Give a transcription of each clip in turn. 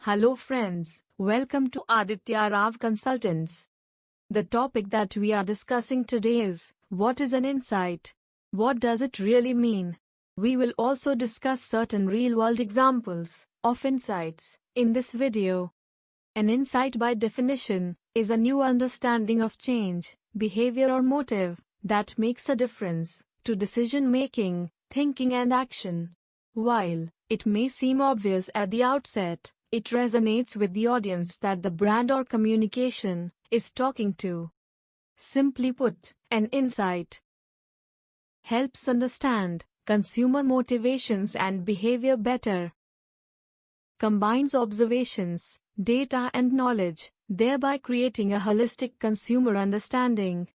Hello friends, welcome to Aditya Rav Consultants. The topic that we are discussing today is, what is an insight? What does it really mean? We will also discuss certain real-world examples of insights in this video. An insight by definition is a new understanding of change, behavior or motive that makes a difference to decision-making, thinking and action. While it may seem obvious at the outset, it resonates with the audience that the brand or communication is talking to. Simply put, an insight helps understand consumer motivations and behavior better, combines observations, data and knowledge, thereby creating a holistic consumer understanding,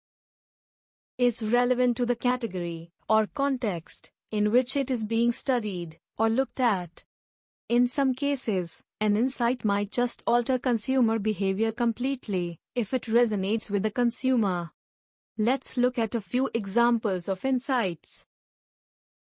is relevant to the category or context in which it is being studied or looked at. In some cases, an insight might just alter consumer behavior completely if it resonates with the consumer. Let's look at a few examples of insights.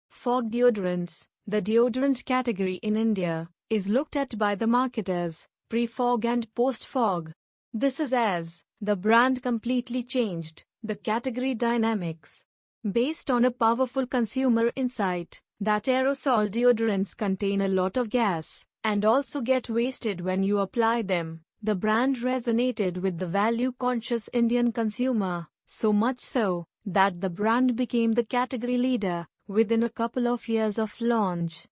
Fog deodorants. The deodorant category in India is looked at by the marketers pre-fog and post-fog. This is as the brand completely changed the category dynamics. Based on a powerful consumer insight that aerosol deodorants contain a lot of gas and also get wasted when you apply them, the brand resonated with the value-conscious Indian consumer, so much so that the brand became the category leader within a couple of years of launch.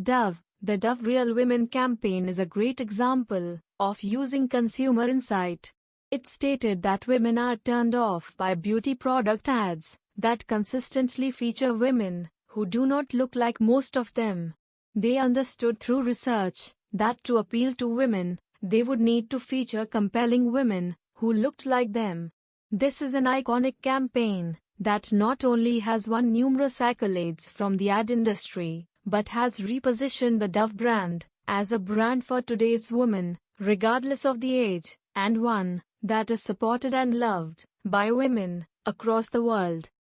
Dove. The Dove Real Women campaign is a great example of using consumer insight. It stated that women are turned off by beauty product ads that consistently feature women who do not look like most of them. They understood through research that to appeal to women, they would need to feature compelling women who looked like them. This is an iconic campaign that not only has won numerous accolades from the ad industry, but has repositioned the Dove brand as a brand for today's woman, regardless of the age, and one that is supported and loved by women across the world.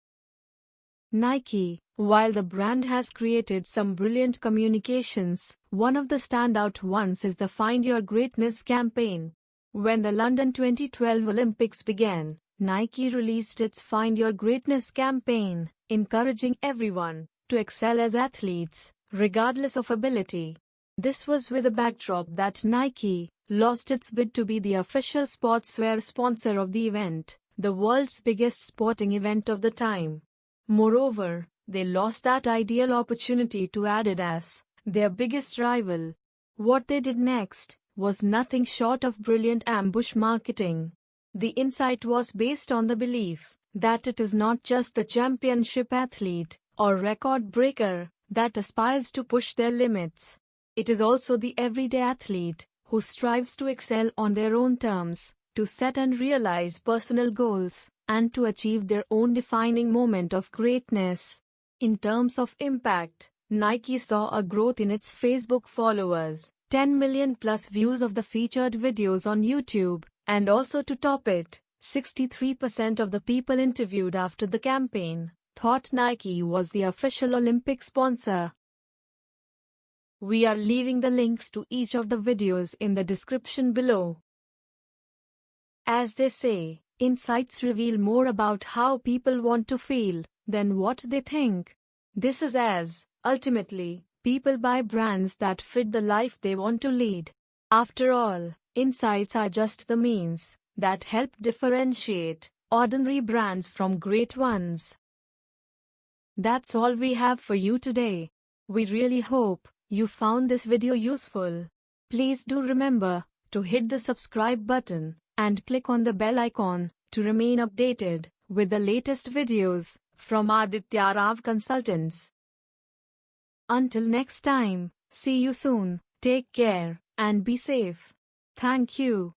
Nike. While the brand has created some brilliant communications, one of the standout ones is the Find Your Greatness campaign. When the London 2012 Olympics began, Nike released its Find Your Greatness campaign, encouraging everyone to excel as athletes, regardless of ability. This was with a backdrop that Nike lost its bid to be the official sportswear sponsor of the event, the world's biggest sporting event of the time. Moreover, they lost that ideal opportunity to Adidas, their biggest rival. What they did next was nothing short of brilliant ambush marketing. The insight was based on the belief that it is not just the championship athlete or record breaker that aspires to push their limits. It is also the everyday athlete who strives to excel on their own terms, to set and realize personal goals, and to achieve their own defining moment of greatness. In terms of impact, Nike saw a growth in its Facebook followers, 10 million plus views of the featured videos on YouTube, and also to top it, 63% of the people interviewed after the campaign thought Nike was the official Olympic sponsor. We are leaving the links to each of the videos in the description below. As they say, insights reveal more about how people want to feel than what they think. This is as, ultimately, people buy brands that fit the life they want to lead. After all, insights are just the means that help differentiate ordinary brands from great ones. That's all we have for you today. We really hope you found this video useful. Please do remember to hit the subscribe button and click on the bell icon to remain updated with the latest videos from Aditya Rav Consultants. Until next time, see you soon, take care, and be safe. Thank you.